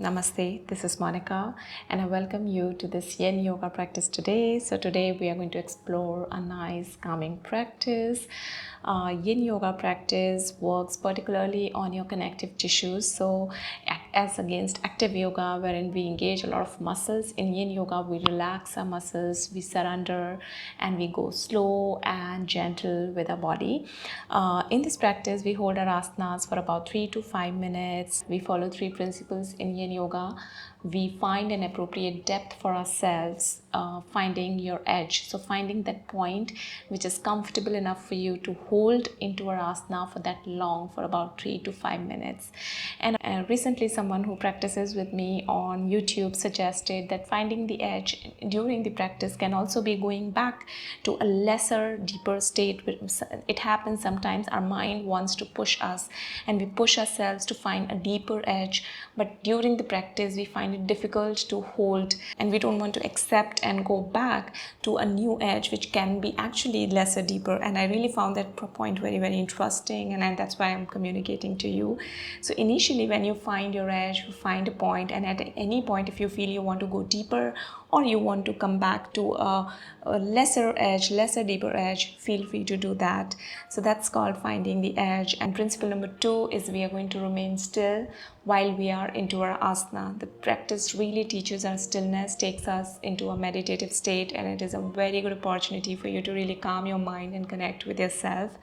Namaste, this is Monica and I welcome you to this Yin Yoga practice today. So today we are going to explore a nice calming practice. Yin Yoga practice works particularly on your connective tissues. So as against active yoga wherein we engage a lot of muscles, in Yin Yoga we relax our muscles, we surrender and we go slow and gentle with our body. In this practice we hold our asanas for about 3 to 5 minutes. We follow 3 principles in Yin Yoga. We find an appropriate depth for ourselves, finding your edge. So finding that point which is comfortable enough for you to hold into our asana for that long, for about 3 to 5 minutes. And recently someone who practices with me on YouTube suggested that finding the edge during the practice can also be going back to a lesser, deeper state. It happens sometimes our mind wants to push us and we push ourselves to find a deeper edge, but during the practice we find it difficult to hold and we don't want to accept and go back to a new edge which can be actually lesser, deeper. And I really found that point very interesting, and that's why I'm communicating to you. So initially when you find your edge, you find a point, and at any point if you feel you want to go deeper or you want to come back to a lesser edge, lesser, deeper edge, feel free to do that. So that's called finding the edge. And principle number 2 is we are going to remain still while we are into our asana. The practice really teaches us stillness, takes us into a meditative state, and it is a very good opportunity for you to really calm your mind and connect with yourself.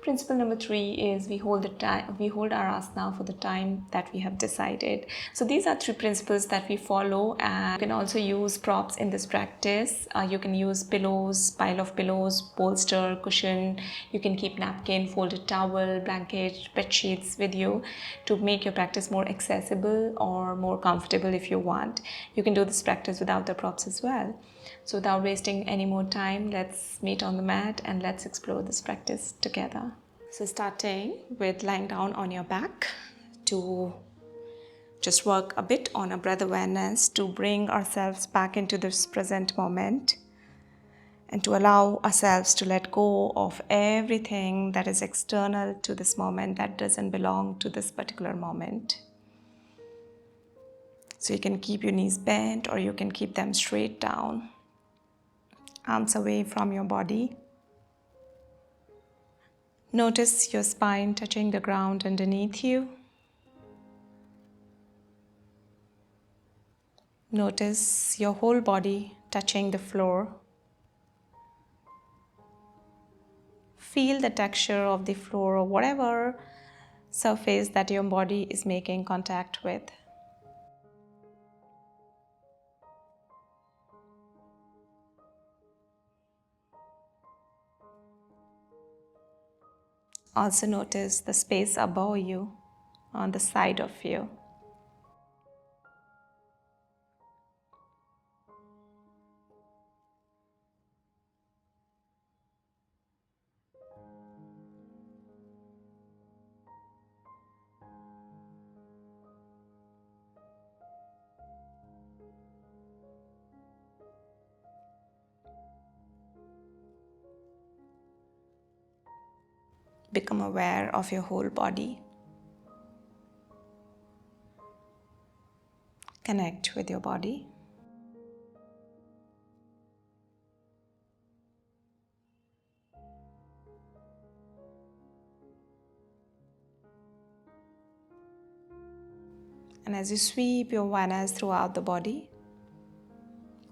Principle number 3 is we hold our asana for the time that we have decided. So these are 3 principles that we follow, and you can also use props in this practice. You can use pillows, pile of pillows, bolster, cushion. You can keep napkin, folded towel, blanket, bed sheets with you to make your practice more accessible or more comfortable if you want. You can do this practice without the props as well. So without wasting any more time, let's meet on the mat and let's explore this practice together. So starting with lying down on your back to just work a bit on a breath awareness to bring ourselves back into this present moment and to allow ourselves to let go of everything that is external to this moment, that doesn't belong to this particular moment. So you can keep your knees bent or you can keep them straight down. Arms away from your body. Notice your spine touching the ground underneath you. Notice your whole body touching the floor. Feel the texture of the floor or whatever surface that your body is making contact with. Also notice the space above you, on the side of you. Become aware of your whole body. Connect with your body. And as you sweep your awareness throughout the body,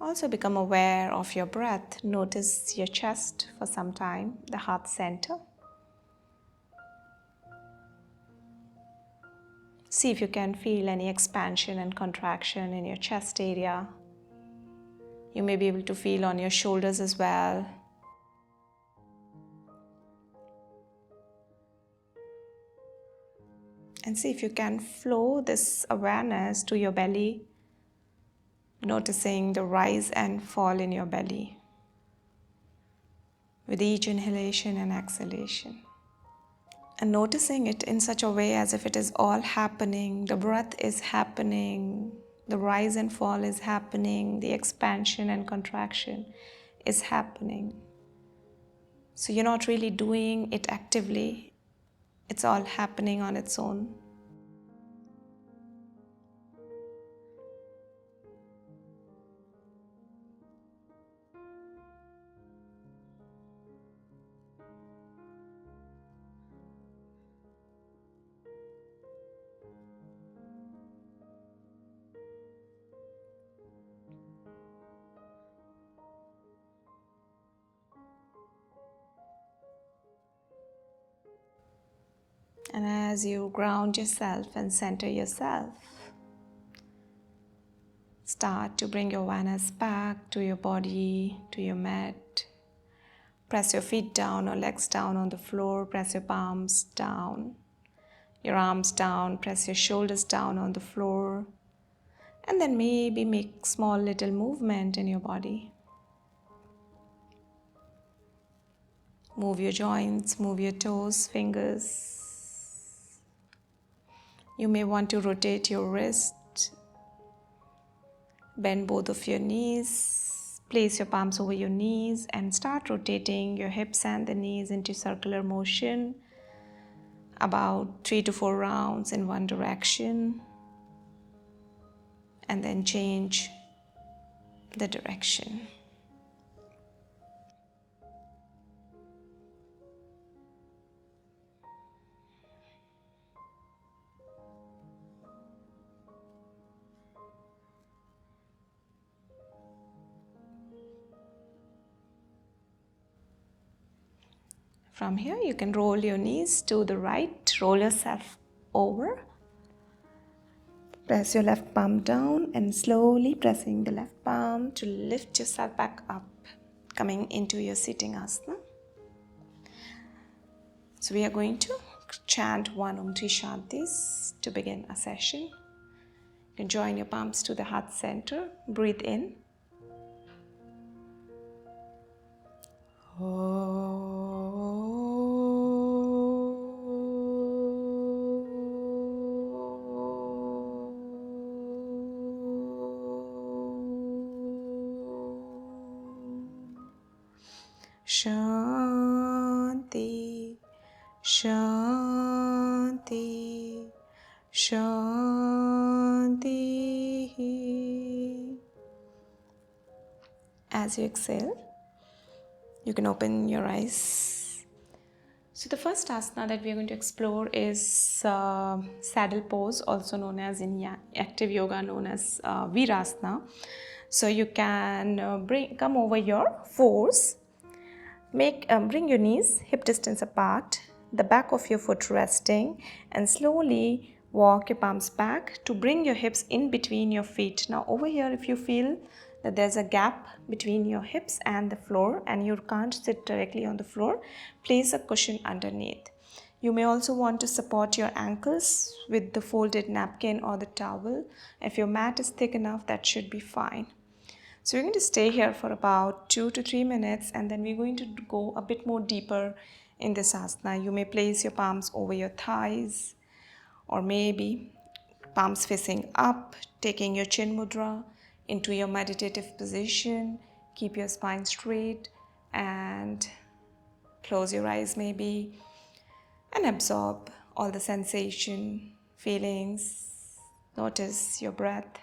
also become aware of your breath. Notice your chest for some time, the heart center. See if you can feel any expansion and contraction in your chest area. You may be able to feel on your shoulders as well. And see if you can flow this awareness to your belly, noticing the rise and fall in your belly with each inhalation and exhalation. And noticing it in such a way as if it is all happening. The breath is happening, the rise and fall is happening, the expansion and contraction is happening. So you're not really doing it actively, it's all happening on its own. as you ground yourself and center yourself, start to bring your awareness back to your body, to your mat. Press your feet down or legs down on the floor. Press your palms down, your arms down. Press your shoulders down on the floor. And then maybe make small little movement in your body. Move your joints, move your toes, fingers. You may want to rotate your wrist. Bend both of your knees. Place your palms over your knees and start rotating your hips and the knees into circular motion. About 3 to 4 rounds in one direction. And then change the direction. From here, you can roll your knees to the right, roll yourself over. Press your left palm down and slowly pressing the left palm to lift yourself back up, coming into your sitting asana. So we are going to chant one Om Tri Shantis to begin a session. You can join your palms to the heart center. Breathe in. Shanti, Shanti, Shanti. As you exhale, you can open your eyes. So the first asana that we are going to explore is saddle pose, also known as in active yoga, known as Virasana. So you can come over your fours. Bring your knees hip distance apart, the back of your foot resting, and slowly walk your palms back to bring your hips in between your feet. Now over here, if you feel that there's a gap between your hips and the floor and you can't sit directly on the floor, place a cushion underneath. You may also want to support your ankles with the folded napkin or the towel. If your mat is thick enough, that should be fine. So we're going to stay here for about 2 to 3 minutes, and then we're going to go a bit more deeper in this asana. You may place your palms over your thighs, or maybe palms facing up, taking your chin mudra into your meditative position. Keep your spine straight and close your eyes maybe, and absorb all the sensation, feelings. Notice your breath.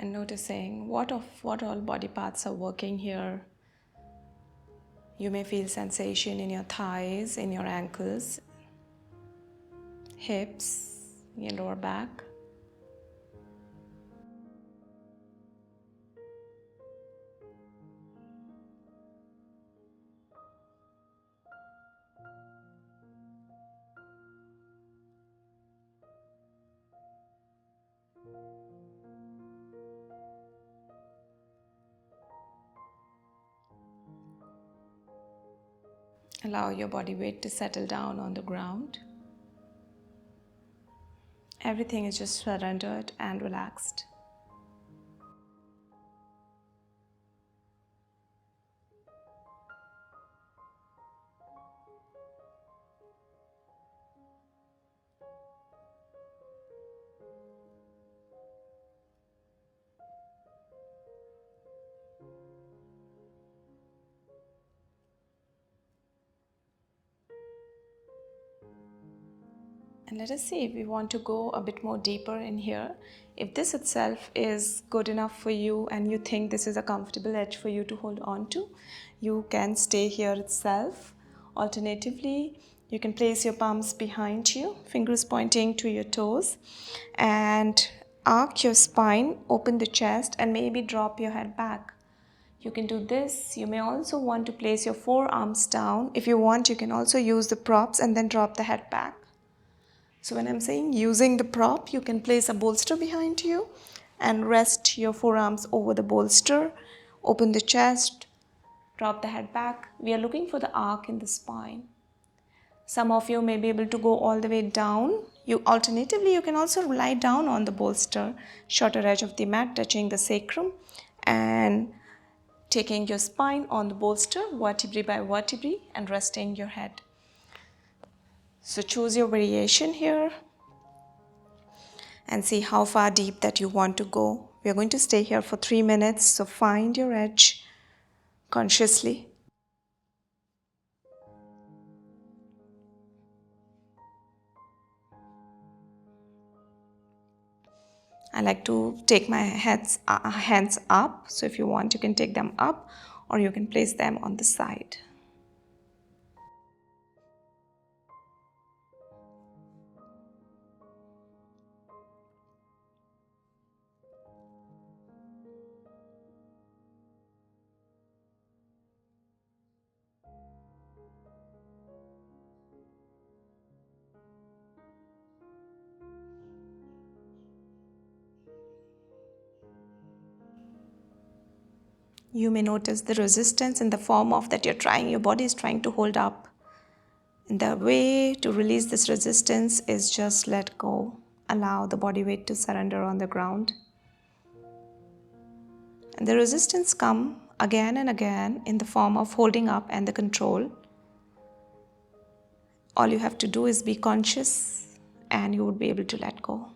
And noticing what all body parts are working here. You may feel sensation in your thighs, in your ankles, hips, your lower back. Allow your body weight to settle down on the ground. Everything is just surrendered and relaxed. And let us see if we want to go a bit more deeper in here. If this itself is good enough for you and you think this is a comfortable edge for you to hold on to, you can stay here itself. Alternatively, you can place your palms behind you, fingers pointing to your toes, and arc your spine, open the chest, and maybe drop your head back. You can do this. You may also want to place your forearms down. If you want, you can also use the props and then drop the head back. So when I'm saying using the prop, you can place a bolster behind you and rest your forearms over the bolster, open the chest, drop the head back. We are looking for the arc in the spine. Some of you may be able to go all the way down. Alternatively, you can also lie down on the bolster, shorter edge of the mat touching the sacrum, and taking your spine on the bolster, vertebrae by vertebrae, and resting your head. So choose your variation here and see how far deep that you want to go. We are going to stay here for 3 minutes, so find your edge consciously. I like to take my hands up, so if you want, you can take them up or you can place them on the side. You may notice the resistance in the form of that your body is trying to hold up. And the way to release this resistance is just let go. Allow the body weight to surrender on the ground. And the resistance come again and again in the form of holding up and the control. All you have to do is be conscious and you would be able to let go.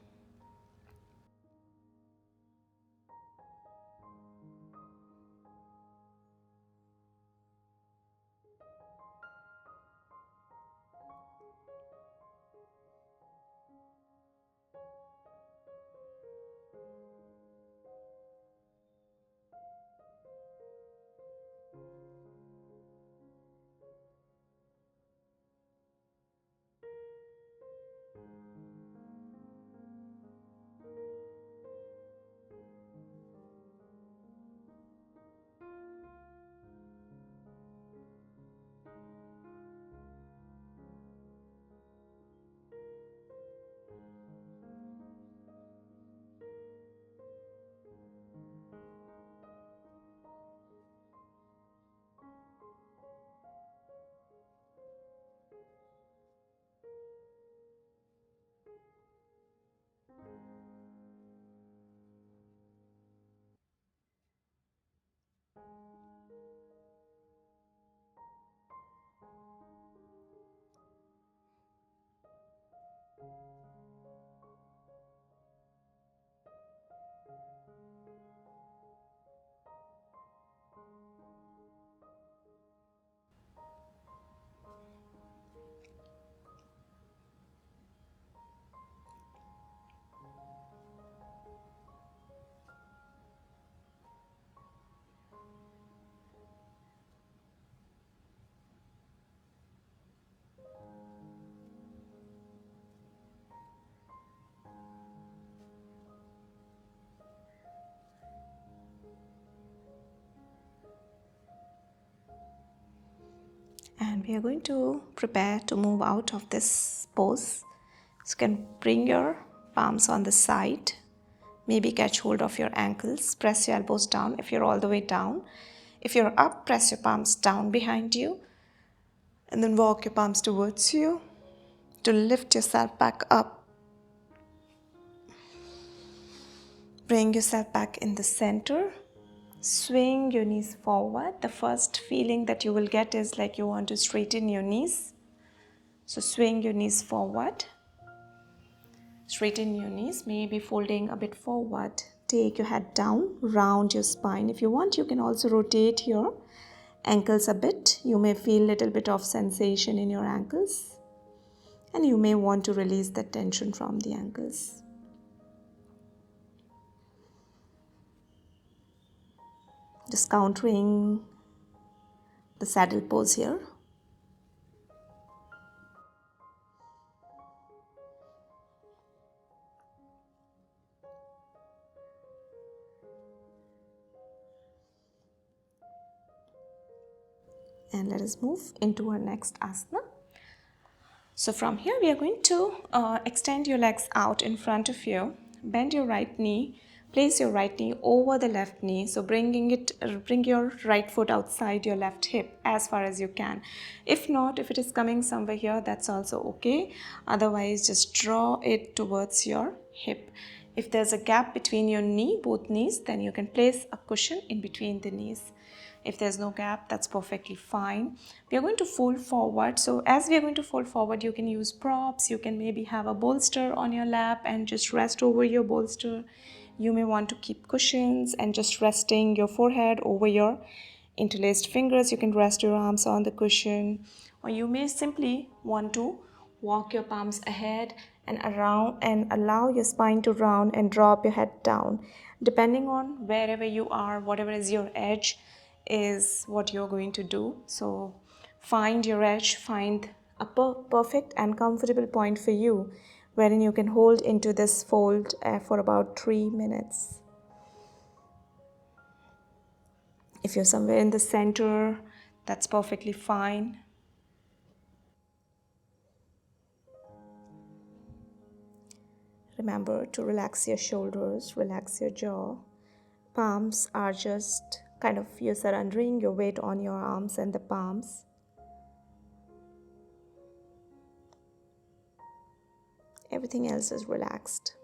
And we are going to prepare to move out of this pose. So you can bring your palms on the side. Maybe catch hold of your ankles. Press your elbows down if you're all the way down. If you're up, press your palms down behind you. And then walk your palms towards you to lift yourself back up. Bring yourself back in the center. Swing your knees forward. The first feeling that you will get is like you want to straighten your knees. So swing your knees forward. Straighten your knees, maybe folding a bit forward. Take your head down, round your spine. If you want, you can also rotate your ankles a bit. You may feel a little bit of sensation in your ankles. And you may want to release the tension from the ankles. Just countering the saddle pose here. And let us move into our next asana. So from here we are going to extend your legs out in front of you. Bend your right knee. Place your right knee over the left knee. So bring your right foot outside your left hip as far as you can. If not, if it is coming somewhere here, that's also okay. Otherwise, just draw it towards your hip. If there's a gap between your knee, both knees, then you can place a cushion in between the knees. If there's no gap, that's perfectly fine. We are going to fold forward. So as we are going to fold forward, you can use props. You can maybe have a bolster on your lap and just rest over your bolster. You may want to keep cushions and just resting your forehead over your interlaced fingers. You can rest your arms on the cushion, or you may simply want to walk your palms ahead and around and allow your spine to round and drop your head down. Depending on wherever you are, whatever is your edge is what you're going to do. So find your edge, find a perfect and comfortable point for you wherein you can hold into this fold for about 3 minutes. If you're somewhere in the center, that's perfectly fine. Remember to relax your shoulders, relax your jaw. Palms are just kind of you're surrendering your weight on your arms and the palms. Everything else is relaxed.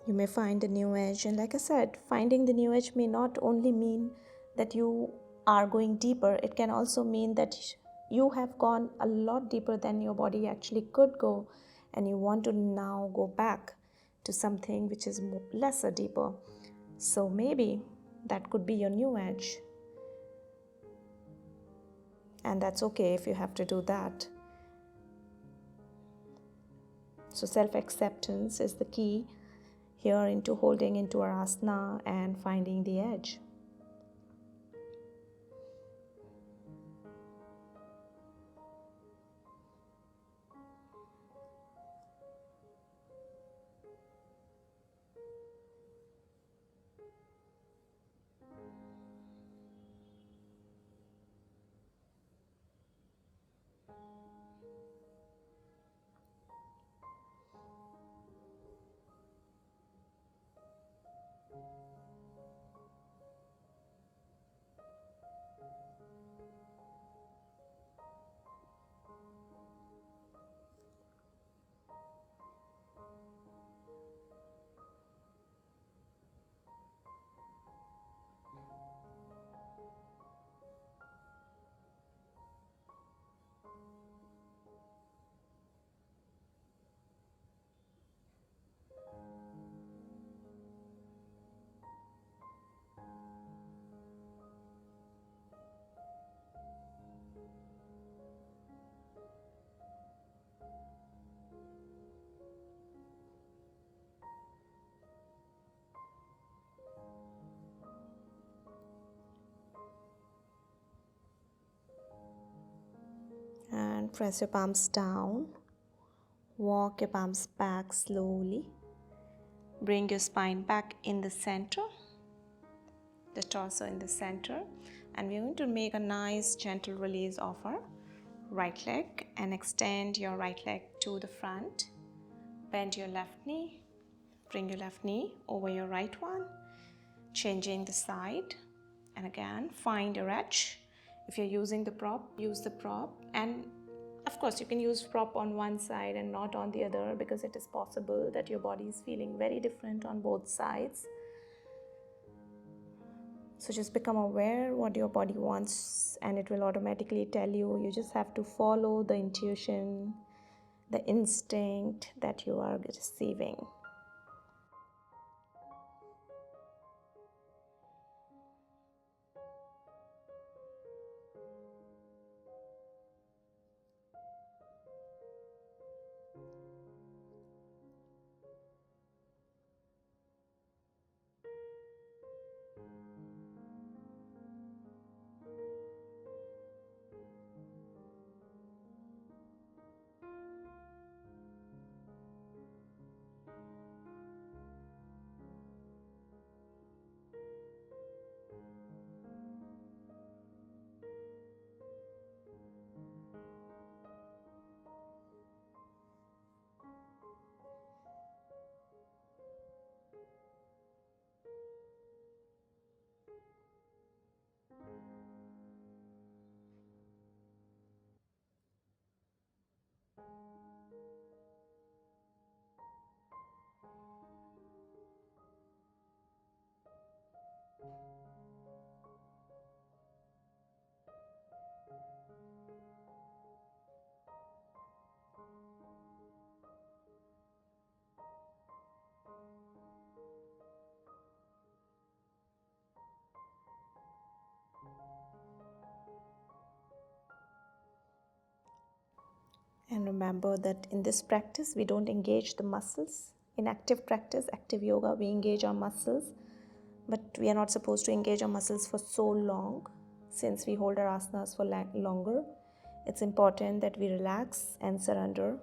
You may find a new edge, and like I said, finding the new edge may not only mean that you are going deeper, it can also mean that you have gone a lot deeper than your body actually could go, and you want to now go back to something which is lesser deeper. So maybe that could be your new edge, and that's okay if you have to do that. So self-acceptance is the key here into holding into our asana and finding the edge. And press your palms down. Walk your palms back slowly. Bring your spine back in the center, the torso in the center, and we're going to make a nice gentle release of our right leg and extend your right leg to the front. Bend your left knee, bring your left knee over your right one, changing the side, and again find your edge. If you're using the prop, use the prop, and of course you can use prop on one side and not on the other, because it is possible that your body is feeling very different on both sides. So just become aware what your body wants, and it will automatically tell you. You just have to follow the intuition, the instinct that you are receiving. And remember that in this practice, we don't engage the muscles. In active practice, active yoga, we engage our muscles, but we are not supposed to engage our muscles for so long. Since we hold our asanas for longer, it's important that we relax and surrender.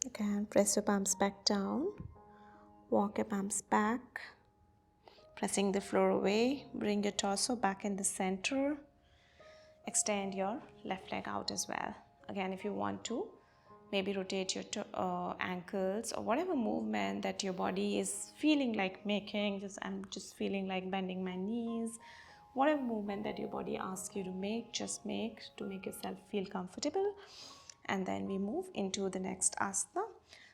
Again, press your palms back down. Walk your palms back, pressing the floor away. Bring your torso back in the center. Extend your left leg out as well. Again, if you want to, maybe rotate your ankles or whatever movement that your body is feeling like making. I'm just feeling like bending my knees. Whatever movement that your body asks you to make, just make to make yourself feel comfortable. and then we move into the next asana.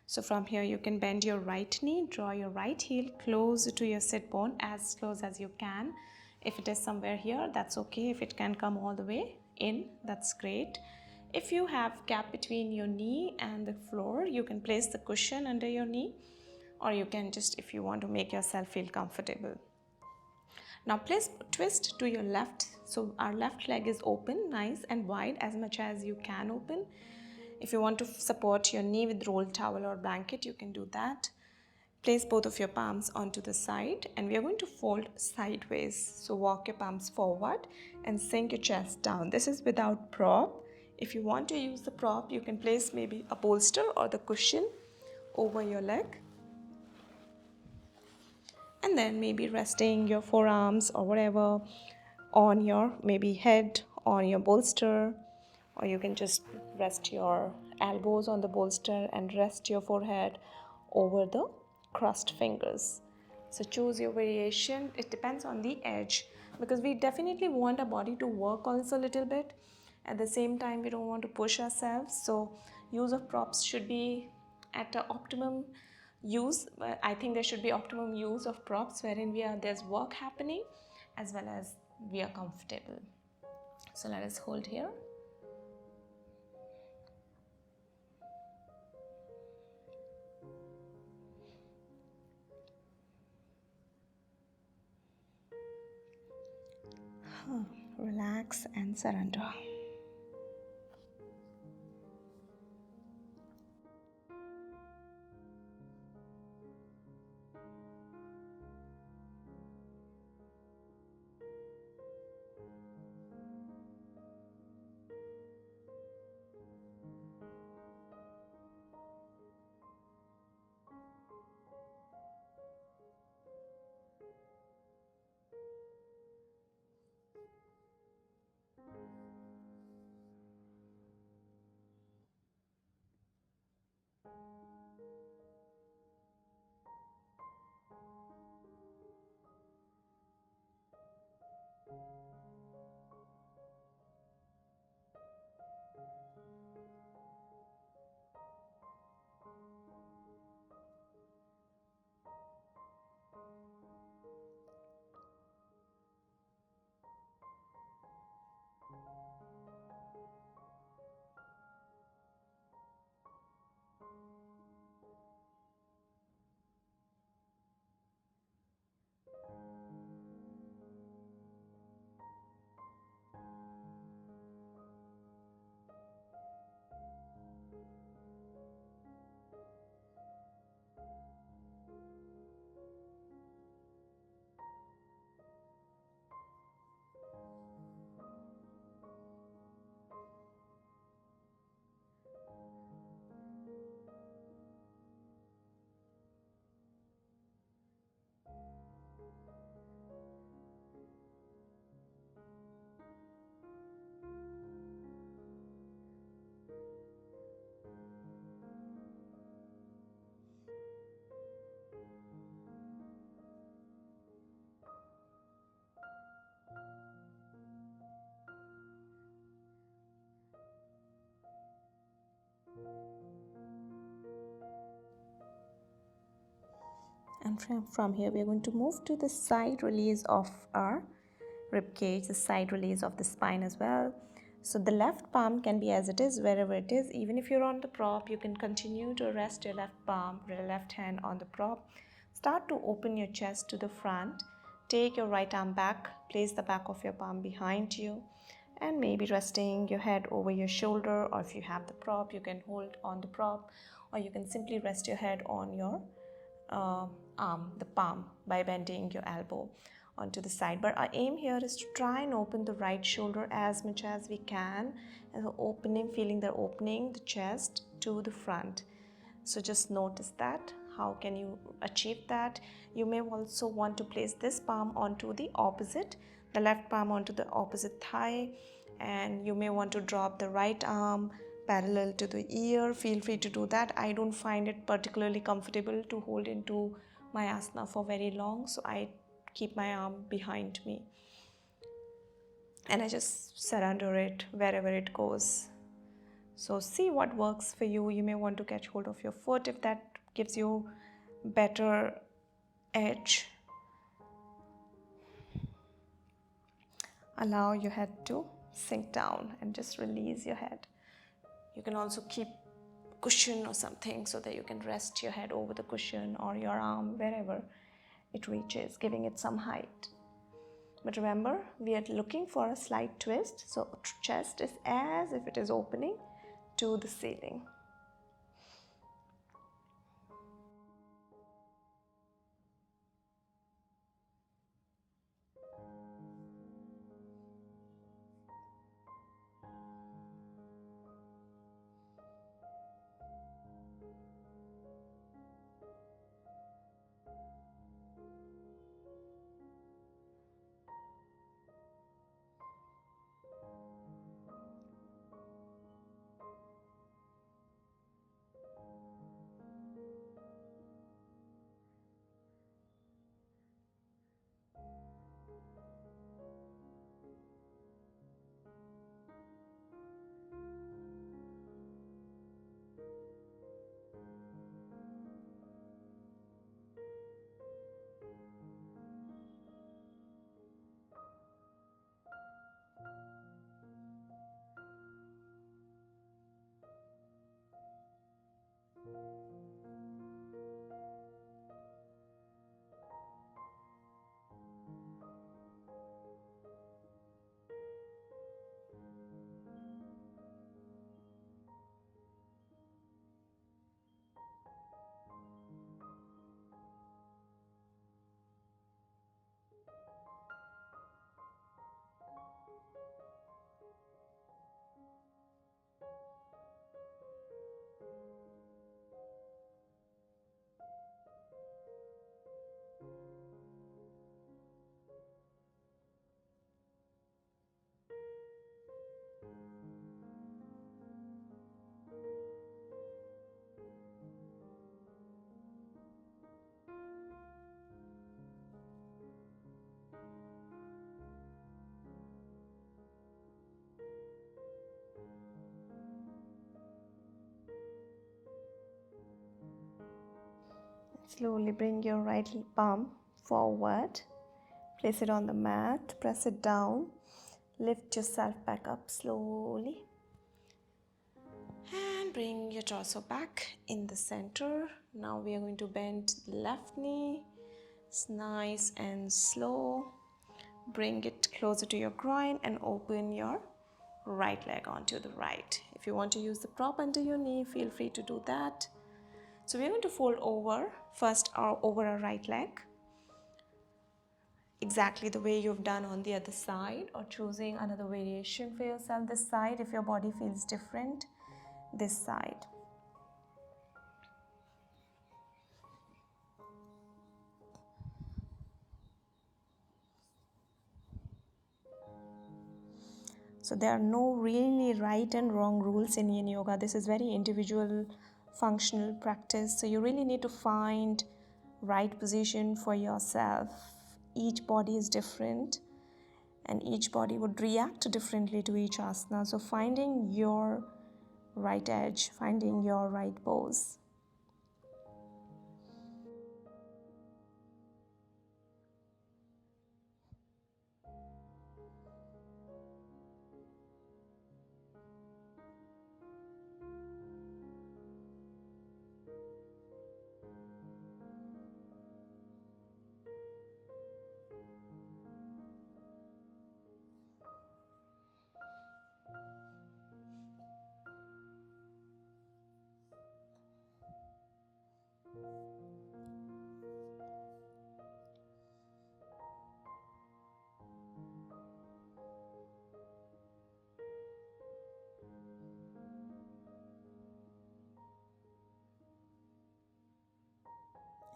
So from here you can bend your right knee, draw your right heel close to your sit bone, as close as you can. If it is somewhere here, that's okay. If it can come all the way in, that's great. If you have gap between your knee and the floor, you can place the cushion under your knee, or you can just, if you want to make yourself feel comfortable. Now place twist to your left, so our left leg is open, nice and wide, as much as you can open. If you want to support your knee with rolled towel or blanket, you can do that. Place both of your palms onto the side, and we are going to fold sideways. So walk your palms forward and sink your chest down. This is without prop. If you want to use the prop, you can place maybe a bolster or the cushion over your leg, and then maybe resting your forearms or whatever on your maybe head, on your bolster, or you can just rest your elbows on the bolster and rest your forehead over the crossed fingers. So choose your variation. It depends on the edge, because we definitely want our body to work also a little bit. At the same time, we don't want to push ourselves, so use of props should be at an optimum use. I think there should be optimum use of props wherein there's work happening as well as we are comfortable. So let us hold here. Relax and surrender. And from here we are going to move to the side release of our rib cage, the side release of the spine as well. So the left palm can be as it is wherever it is. Even if you're on the prop, you can continue to rest your left palm, your left hand on the prop. Start to open your chest to the front. Take your right arm back, place the back of your palm behind you, and maybe resting your head over your shoulder, or if you have the prop, you can hold on the prop, or you can simply rest your head on your arm, the palm, by bending your elbow onto the side. But our aim here is to try and open the right shoulder as much as we can, and opening, feeling the opening the chest to the front. So just notice that. How can you achieve that? You may also want to place this palm onto the opposite, the left palm onto the opposite thigh, and you may want to drop the right arm parallel to the ear. Feel free to do that. I don't find it particularly comfortable to hold into my asana for very long, so I keep my arm behind me and I just surrender it wherever it goes. So see what works for you. You may want to catch hold of your foot if that gives you better edge. Allow your head to sink down and just release your head. You can also keep cushion or something so that you can rest your head over the cushion or your arm wherever it reaches, giving it some height. But remember, we are looking for a slight twist, so chest is as if it is opening to the ceiling. Slowly bring your right palm forward, place it on the mat, press it down, lift yourself back up slowly, and bring your torso back in the center. Now we are going to bend the left knee. It's nice and slow. Bring it closer to your groin and open your right leg onto the right. If you want to use the prop under your knee, feel free to do that. So we're going to fold over first over our right leg, exactly the way you've done on the other side, or choosing another variation for yourself this side if your body feels different this side. So there are no really right and wrong rules in Yin Yoga. This is very individual functional practice. So you really need to find right position for yourself. Each body is different and each body would react differently to each asana. So finding your right edge, finding your right pose.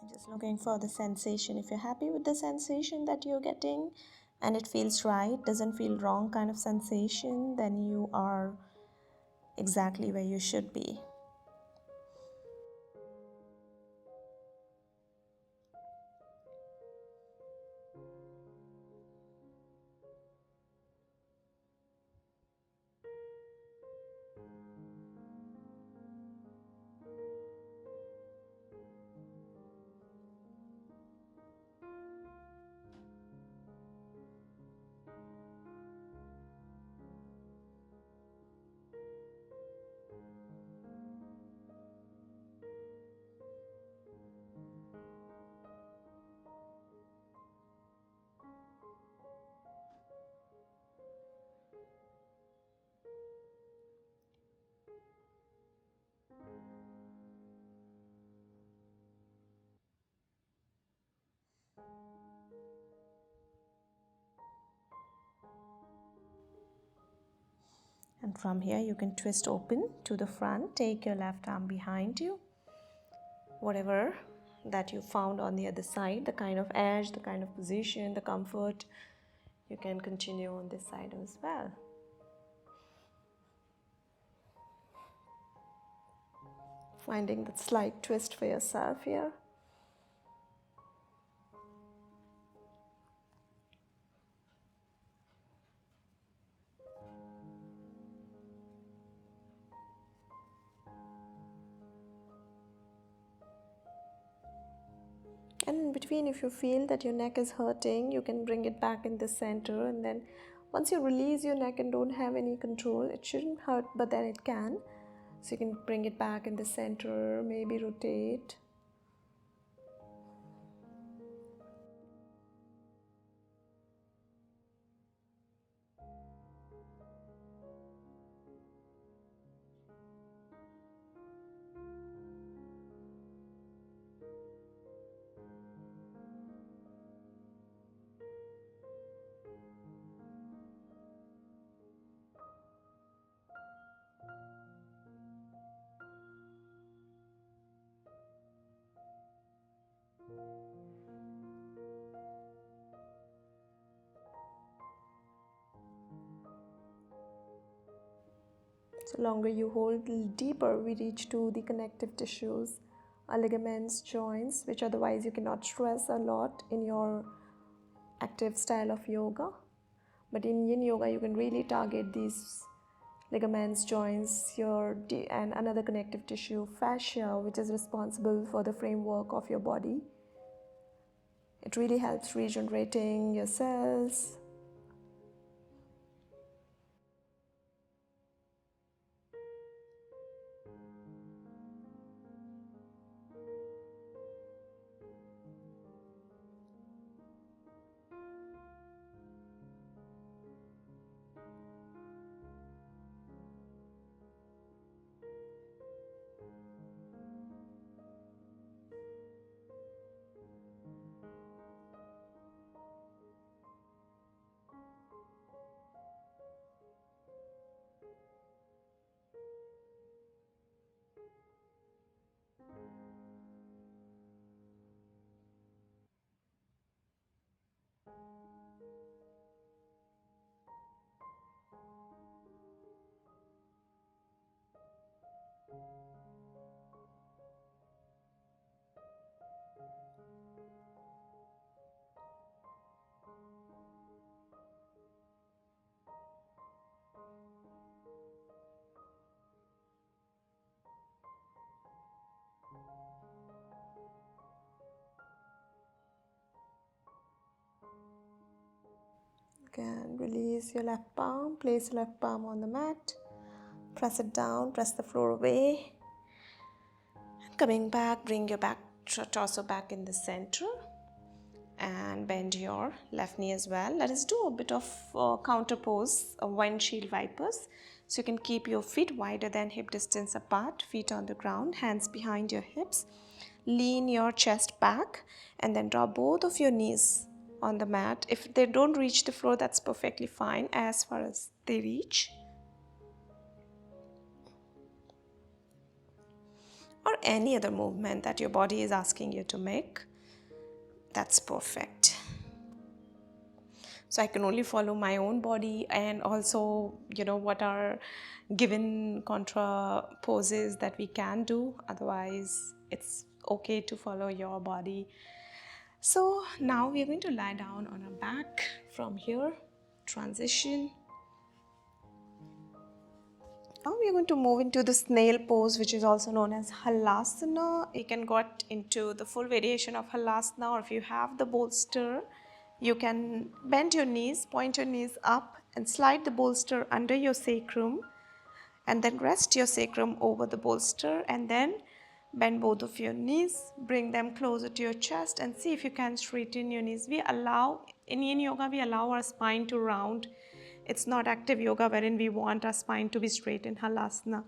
And just looking for the sensation. If you're happy with the sensation that you're getting and it feels right, doesn't feel wrong kind of sensation, then you are exactly where you should be. And from here you can twist open to the front. Take your left arm behind you. Whatever that you found on the other side, the kind of edge, the kind of position, the comfort, you can continue on this side as well. Finding that slight twist for yourself here. And in between, if you feel that your neck is hurting, you can bring it back in the center, and then once you release your neck and don't have any control, it shouldn't hurt, but then it can. So you can bring it back in the center, maybe rotate. So longer you hold, the deeper we reach to the connective tissues, our ligaments, joints, which otherwise you cannot stress a lot in your active style of yoga. But in Yin Yoga, you can really target these ligaments, joints, and another connective tissue, fascia, which is responsible for the framework of your body. It really helps regenerating your cells. Again, release your left palm, place your left palm on the mat, press it down, press the floor away. And coming back, bring your torso back in the center and bend your left knee as well. Let us do a bit of counter pose, windshield wipers. So you can keep your feet wider than hip distance apart, feet on the ground, hands behind your hips. Lean your chest back and then draw both of your knees on the mat. If they don't reach the floor, that's perfectly fine as far as they reach. Or any other movement that your body is asking you to make, that's perfect. So I can only follow my own body, and also, what are given contra poses that we can do. Otherwise, it's okay to follow your body. So now we are going to lie down on our back. From here, transition. Now we are going to move into the snail pose, which is also known as halasana. You can get into the full variation of halasana, or if you have the bolster, you can bend your knees, point your knees up and slide the bolster under your sacrum, and then rest your sacrum over the bolster, and then bend both of your knees, bring them closer to your chest, and see if you can straighten your knees. In Yin Yoga, we allow our spine to round. It's not active yoga wherein we want our spine to be straight in halasana.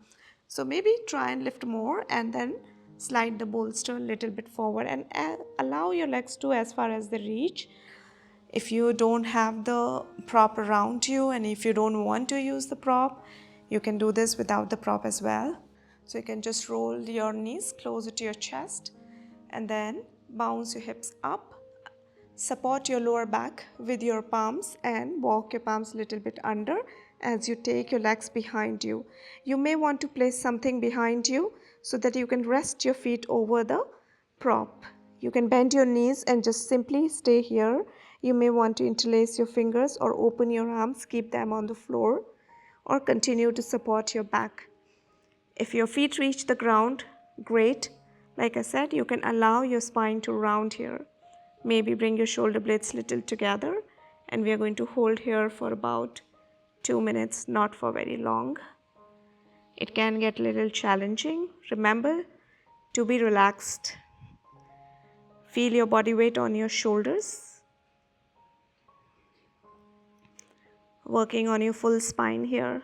So maybe try and lift more and then slide the bolster a little bit forward and allow your legs to as far as they reach. If you don't have the prop around you and if you don't want to use the prop, You can do this without the prop as well. So you can just roll your knees closer to your chest and then bounce your hips up. Support your lower back with your palms and walk your palms a little bit under as you take your legs behind you. You may want to place something behind you so that you can rest your feet over the prop. You can bend your knees and just simply stay here. You may want to interlace your fingers or open your arms, keep them on the floor, or continue to support your back. If your feet reach the ground, great. Like I said, you can allow your spine to round here. Maybe bring your shoulder blades little together, and we are going to hold here for about 2 minutes, not for very long. It can get a little challenging. Remember to be relaxed. Feel your body weight on your shoulders. Working on your full spine here.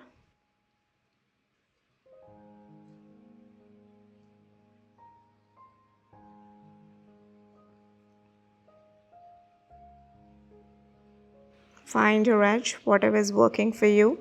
Find your edge, whatever is working for you.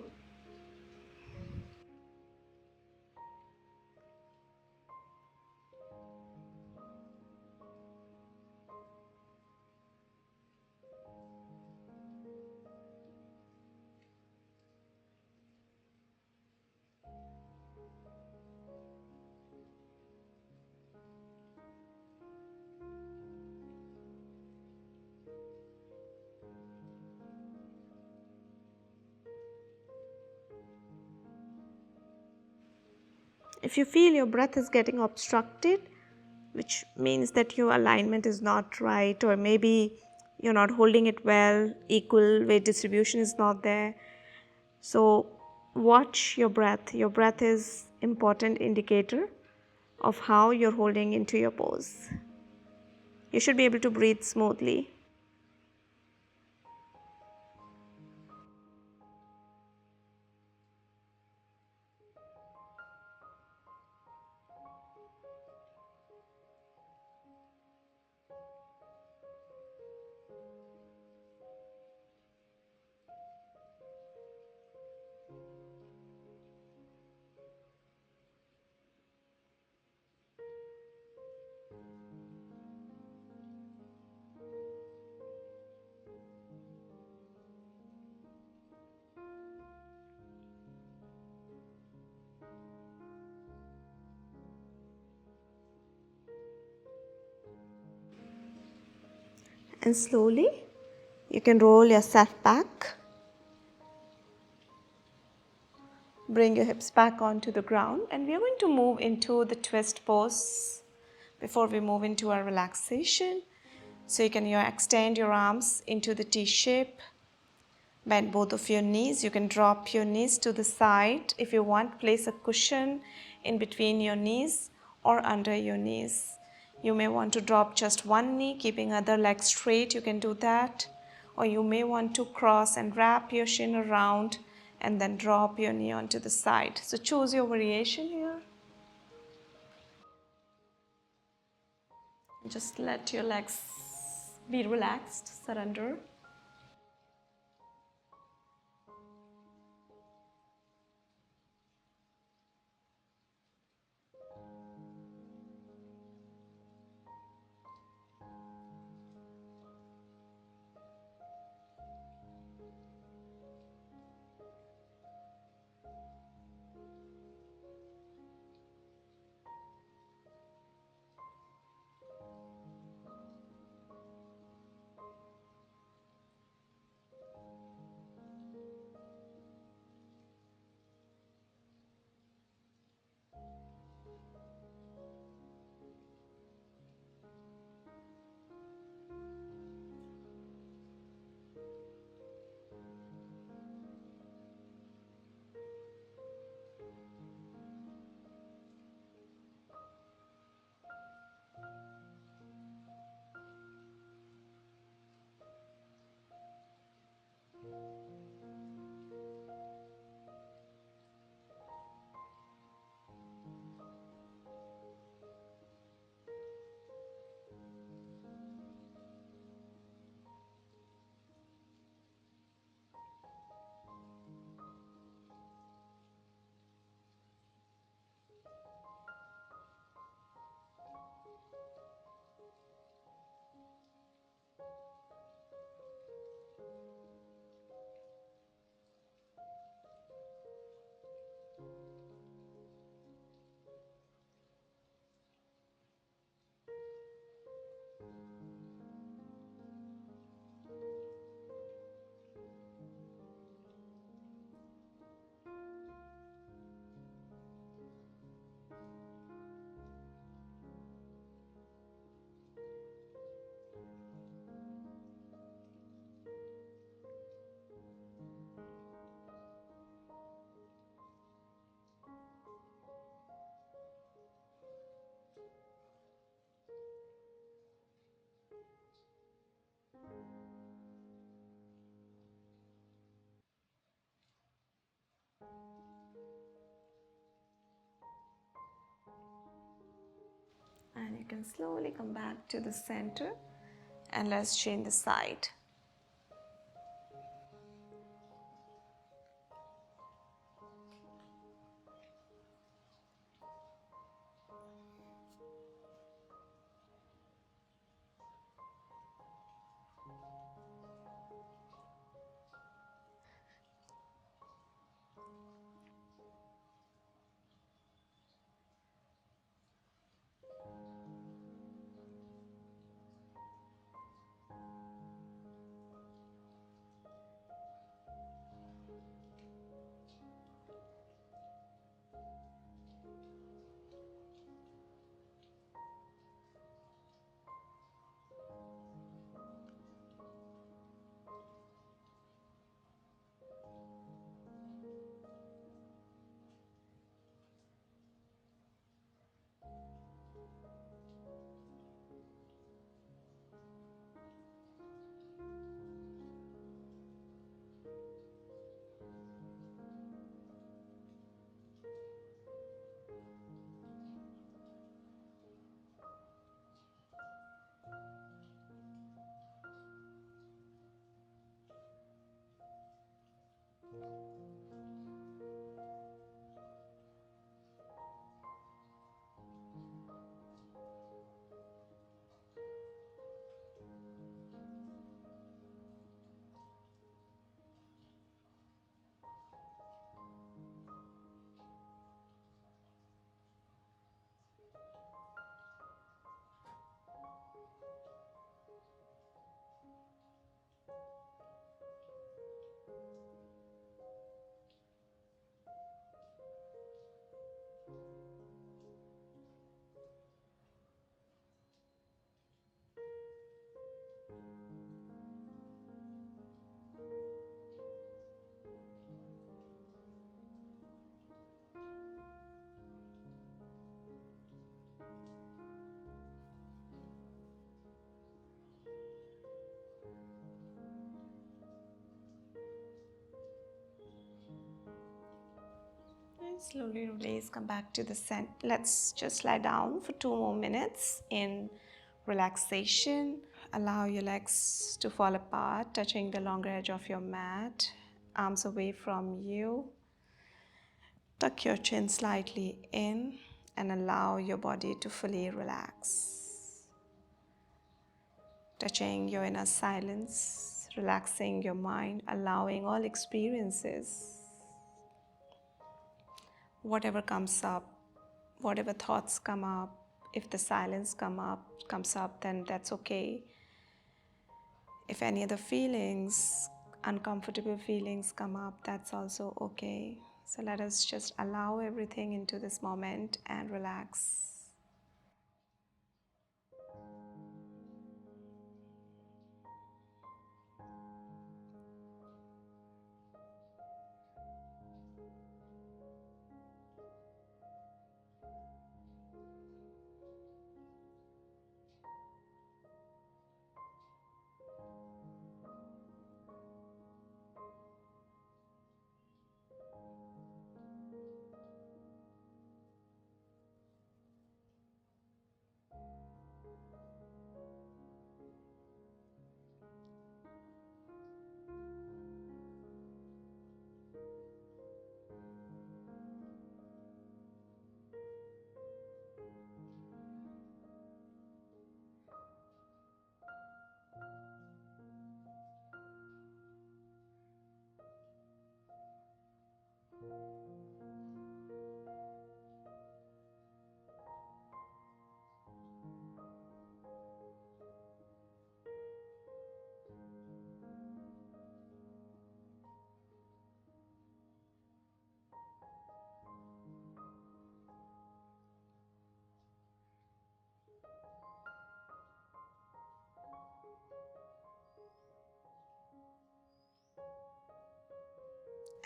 If you feel your breath is getting obstructed, which means that your alignment is not right, or maybe you're not holding it well, equal weight distribution is not there. So watch your breath. Your breath is important indicator of how you're holding into your pose. You should be able to breathe smoothly. And slowly you can roll yourself back. Bring your hips back onto the ground, and we are going to move into the twist pose before we move into our relaxation. So you can extend your arms into the T shape. Bend both of your knees. You can drop your knees to the side. If you want, place a cushion in between your knees or under your knees. You may want to drop just one knee, keeping other leg straight. You can do that. Or you may want to cross and wrap your shin around and then drop your knee onto the side. So choose your variation here. Just let your legs be relaxed, surrender. you can slowly come back to the center, and let's change the side. And slowly release, come back to the center. Let's just lie down for 2 more minutes in relaxation. Allow your legs to fall apart, touching the longer edge of your mat, arms away from you. Tuck your chin slightly in and allow your body to fully relax. Touching your inner silence, relaxing your mind, allowing all experiences, whatever comes up, whatever thoughts come up. If the silence comes up, then that's okay. If any other feelings, uncomfortable feelings come up, that's also okay. So let us just allow everything into this moment and relax.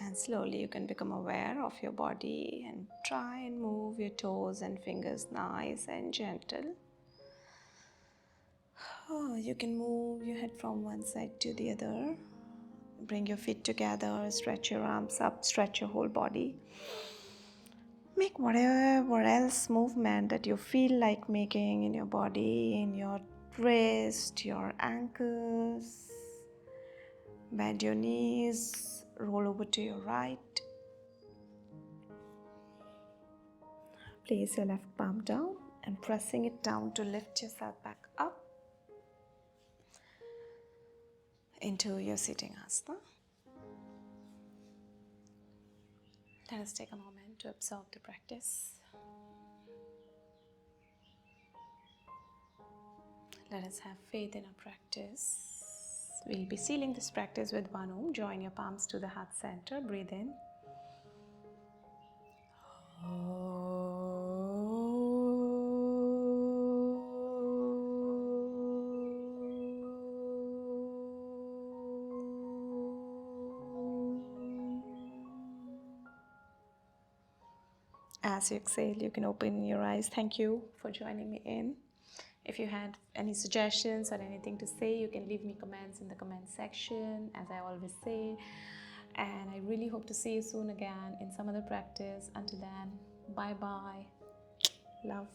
And slowly you can become aware of your body and try and move your toes and fingers nice and gentle. Oh, you can move your head from one side to the other. Bring your feet together, stretch your arms up, stretch your whole body. Make whatever else movement that you feel like making in your body, in your wrist, your ankles. Bend your knees, roll over to your right. Place your left palm down and pressing it down to lift yourself back up into your sitting asana. Let us take a moment to observe the practice. Let us have faith in our practice. We'll be sealing this practice with one Om. Join your palms to the heart center. Breathe in. As you exhale, you can open your eyes. Thank you for joining me in. If you had any suggestions or anything to say, you can leave me comments in the comment section, as I always say. And I really hope to see you soon again in some other practice. Until then, bye-bye. Love.